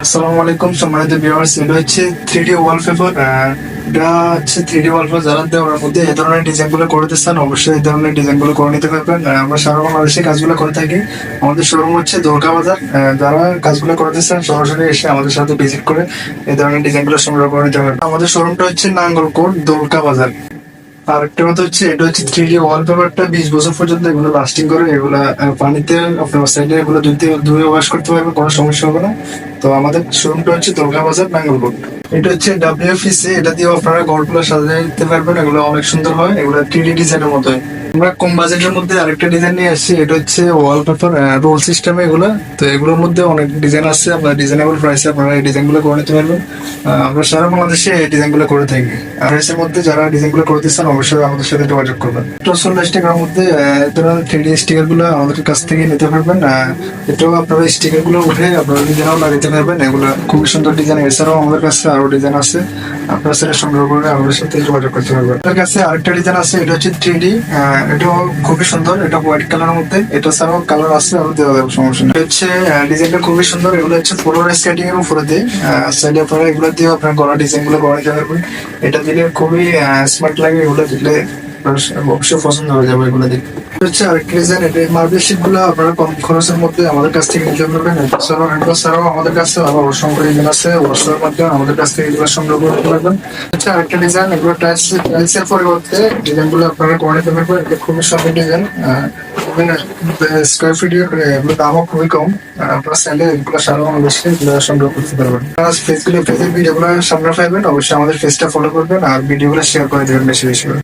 আসসালামু আলাইকুম সম্মানিত ভিউয়ার্স, এটা হচ্ছে 3D ওয়ালপেপার। এটা হচ্ছে 3D ওয়ালপেপার যারা দেওয়ার মধ্যে এই ধরনের ডিজাইন গুলো করতে চান অবশ্যই এই ধরনের ডিজাইন গুলো করে নিতে পারবেন। আমরা সারা বাংলাদেশে কাজগুলো করে থাকি। আমাদের শোরুম হচ্ছে দোলকা বাজার। যারা কাজগুলো করতে চান সরাসরি এসে আমাদের সাথে ভিজিট করে এই ধরনের ডিজাইন গুলো সংগ্রহ করে নিতে পারবেন। আমাদের শোরুমটা হচ্ছে নাঙ্গলকোট দোলকা বাজার। আর একটা কথা হচ্ছে এটা হচ্ছে 3D ওয়ালপেপারটা 20 বছর পর্যন্ত এগুলো লাস্টিং করে। এগুলা পানিতে আপনার সাইডে এগুলো ধুয়ে ওয়াশ করতে পারবেন, কোনো সমস্যা হবে না। তো আমাদের শোরুমটা হচ্ছে দোলকা বাজার নাঙ্গলকোট। এটা হচ্ছে WFEC, এটা দিয়ে আপনারা ঘরগুলো সাজিয়ে নিতে পারবেন। এগুলো অনেক সুন্দর হয়, এগুলো 3D ডিজাইনের মতো হয়। আমরা কম বাজেটের মধ্যে আরেকটা ডিজাইন নিয়ে আসছি, এটা হচ্ছে ওয়ালপেপার রোল সিস্টেমে এগুলো। তো এগুলোর মধ্যে অনেক ডিজাইন আছে, আপনার ডিজাইনেবল প্রাইসে আপনারা এই ডিজাইন গুলো করে নিতে পারবেন। আমরা সারা বাংলাদেশে এই ডিজাইন গুলো করে থাকি। প্রাইসের মধ্যে যারা ডিজাইন গুলো করতে চান অবশ্যই আমাদের সাথে যোগাযোগ করবেন। 40 টাকার মধ্যে ধরুন 3D স্টিকার গুলো আমাদের কাছ থেকে নিতে পারবেন। এটাও আপনারা স্টিকার গুলো উঠে আপনারা নিজেরাও লাগাতে পারবেন। এগুলো খুবই সুন্দর ডিজাইন। এছাড়াও আমাদের কাছে আরো ডিজাইন আছে, আপনারা সেটা সংগ্রহ করে আমাদের সাথে যোগাযোগ করতে পারবেন। আমাদের কাছে আরেকটা ডিজাইন আছে, এটা হচ্ছে 3D। এটাও খুবই সুন্দর, এটা হোয়াইট কালারের মধ্যে। এটা ছাড়াও কালার আছে, আরো দেওয়া যাবে, সমস্যা নেই। এটা হচ্ছে ডিজাইনটা খুবই সুন্দর। এগুলো হচ্ছে ফ্লোর স্কেটিং এর উপরে দিয়ে সাইডে আপনারা এগুলো দিয়ে আপনার গলা ডিজাইন গুলো করে নিতে পারবেন। এটা দিলে খুবই স্মার্ট লাগে, এগুলো দিলে অবশ্যই পছন্দ হয়ে যাবে এগুলো দেখে। হচ্ছে আরেকটা ডিজাইন, এটা মার্বেল শিট গুলো আপনারা কম খরচের মধ্যে আমাদের কাছ থেকে নিতে পারবেন। এছাড়াও আমাদের কাছে আবার অসংখ্য ডিজাইন আছে, ওয়াশারের মাধ্যমে আমাদের কাছ থেকে এগুলো সংগ্রহ করতে পারবেন। হচ্ছে আরেকটা ডিজাইন, এগুলো টাইলসের পরিবর্তে ডিজাইন গুলো আপনারা করে নিতে পারবেন। এটা খুবই সুন্দর ডিজাইন, স্কোয়ার ফিট এগুলো দামও খুবই কম। আপনারা চাইলে এগুলো সারা বাংলাদেশে এগুলো সংগ্রহ করতে পারবেন। ফেসের ভিডিও গুলো সামনে পাইবেন, অবশ্যই আমাদের ফেসটা ফলো করবেন আর ভিডিও গুলো শেয়ার করে দেবেন বেশি বেশি করে।